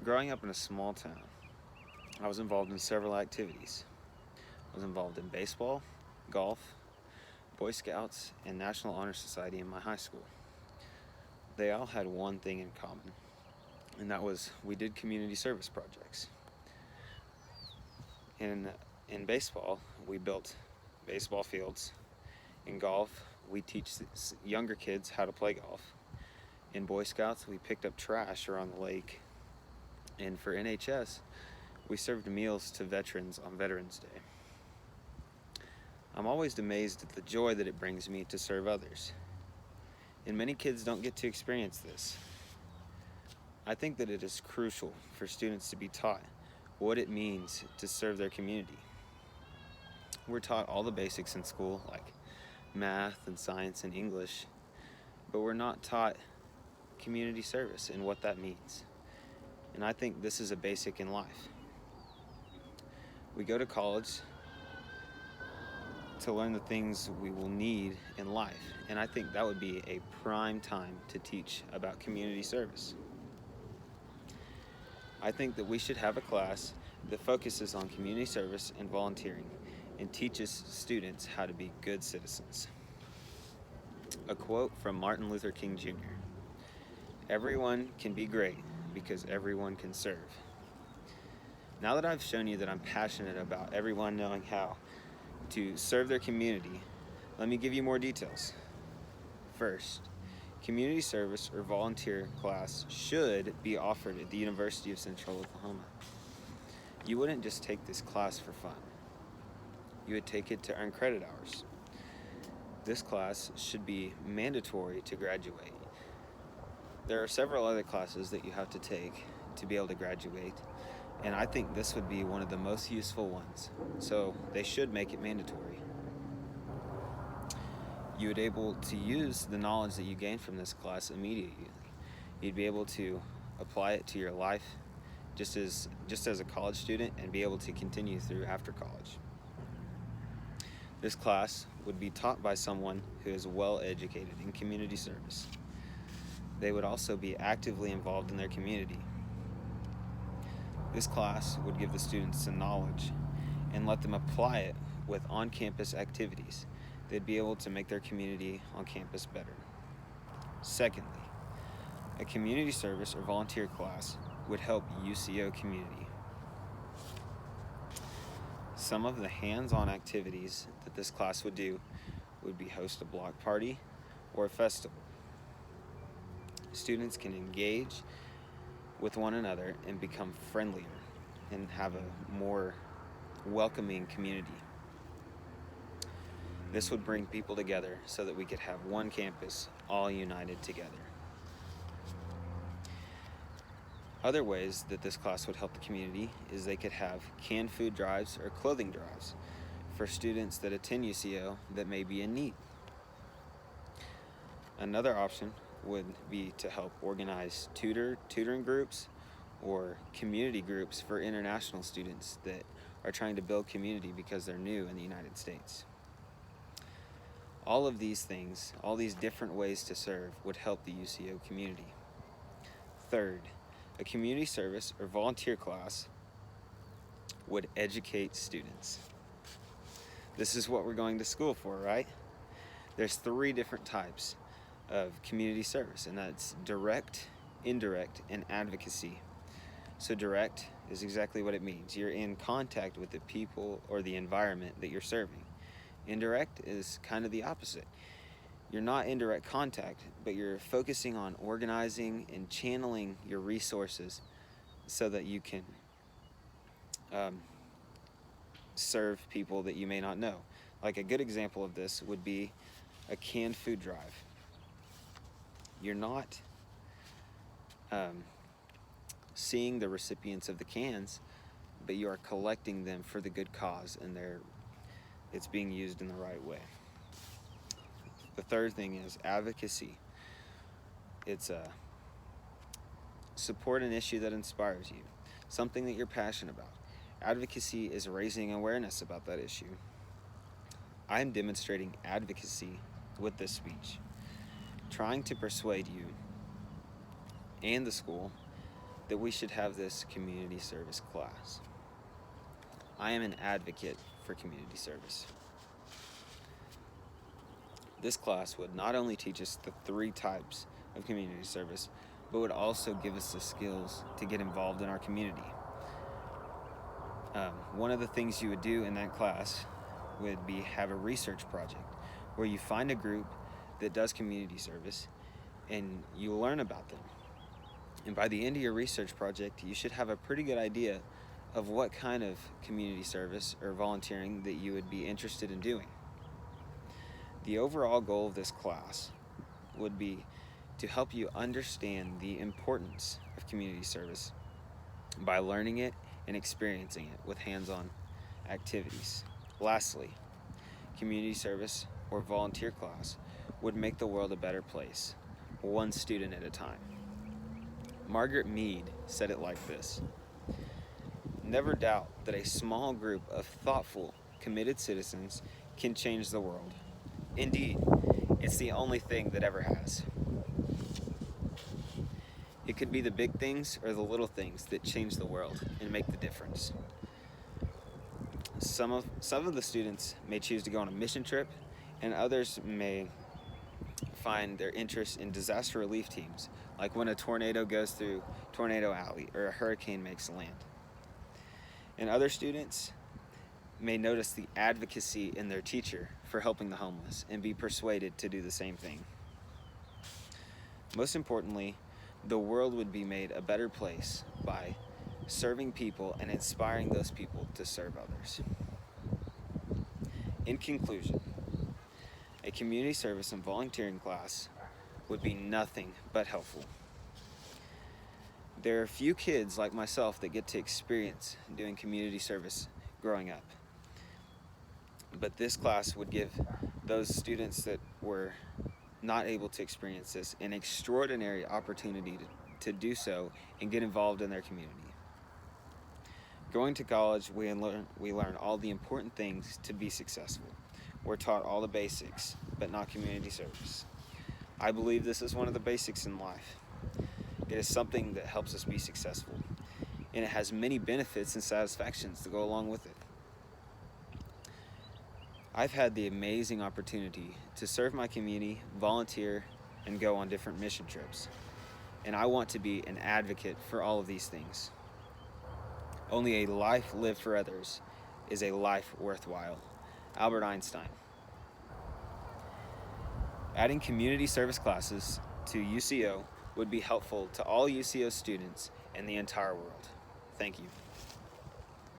Growing up in a small town, I was involved in several activities. I was involved in baseball, golf, Boy Scouts, and National Honor Society in my high school. They all had one thing in common, and that was we did community service projects. In, in baseball, we built baseball fields. In golf, we teach younger kids how to play golf. In Boy Scouts, we picked up trash around the lake. And for NHS, we served meals to veterans on Veterans Day. I'm always amazed at the joy that it brings me to serve others. And many kids don't get to experience this. I think that it is crucial for students to be taught what it means to serve their community. We're taught all the basics in school, like math and science and English, but we're not taught community service and what that means. And I think this is a basic in life. We go to college to learn the things we will need in life, and I think that would be a prime time to teach about community service. I think that we should have a class that focuses on community service and volunteering and teaches students how to be good citizens. A quote from Martin Luther King Jr. "Everyone can be great because everyone can serve." Now that I've shown you that I'm passionate about everyone knowing how to serve their community, let me give you more details. First, community service or volunteer class should be offered at the University of Central Oklahoma. You wouldn't just take this class for fun. You would take it to earn credit hours. This class should be mandatory to graduate. There are several other classes that you have to take to be able to graduate, and I think this would be one of the most useful ones, so they should make it mandatory. You would be able to use the knowledge that you gain from this class immediately. You'd be able to apply it to your life just as a college student and be able to continue through after college. This class would be taught by someone who is well educated in community service. They would also be actively involved in their community. This class would give the students some knowledge and let them apply it with on-campus activities. They'd be able to make their community on campus better. Secondly, a community service or volunteer class would help UCO community. Some of the hands-on activities that this class would do would be host a block party or a festival. Students can engage with one another and become friendlier and have a more welcoming community. This would bring people together so that we could have one campus all united together. Other ways that this class would help the community is they could have canned food drives or clothing drives for students that attend UCO that may be in need. Another option would be to help organize tutoring groups or community groups for international students that are trying to build community because they're new in the United States. All of these things, all these different ways to serve would help the UCO community. Third, a community service or volunteer class would educate students. This is what we're going to school for, right? There's 3 different types of community service, and that's direct, indirect, and advocacy. So direct is exactly what it means. You're in contact with the people or the environment that you're serving. Indirect is kind of the opposite. You're not in direct contact, but you're focusing on organizing and channeling your resources so that you can serve people that you may not know. Like a good example of this would be a canned food drive. You're not seeing the recipients of the cans, but you are collecting them for the good cause, and it's being used in the right way. The third thing is advocacy. It's support an issue that inspires you, something that you're passionate about. Advocacy is raising awareness about that issue. I'm demonstrating advocacy with this speech, trying to persuade you and the school that we should have this community service class. I am an advocate for community service. This class would not only teach us the 3 types of community service, but would also give us the skills to get involved in our community. One of the things you would do in that class would be have a research project where you find a group that does community service and you learn about them. And by the end of your research project, you should have a pretty good idea of what kind of community service or volunteering that you would be interested in doing. The overall goal of this class would be to help you understand the importance of community service by learning it and experiencing it with hands-on activities. Lastly, community service or volunteer class would make the world a better place, one student at a time. Margaret Mead said it like this: "Never doubt that a small group of thoughtful, committed citizens can change the world. Indeed, it's the only thing that ever has." It could be the big things or the little things that change the world and make the difference. Some of the students may choose to go on a mission trip, and others may find their interest in disaster relief teams, like when a tornado goes through Tornado Alley or a hurricane makes land. And other students may notice the advocacy in their teacher for helping the homeless and be persuaded to do the same thing. Most importantly, the world would be made a better place by serving people and inspiring those people to serve others. In conclusion, a community service and volunteering class would be nothing but helpful. There are few kids like myself that get to experience doing community service growing up. But this class would give those students that were not able to experience this an extraordinary opportunity to do so and get involved in their community. Going to college, we learn all the important things to be successful. We're taught all the basics, but not community service. I believe this is one of the basics in life. It is something that helps us be successful, and it has many benefits and satisfactions to go along with it. I've had the amazing opportunity to serve my community, volunteer, and go on different mission trips. And I want to be an advocate for all of these things. Only a life lived for others is a life worthwhile. Albert Einstein. Adding community service classes to UCO would be helpful to all UCO students and the entire world. Thank you.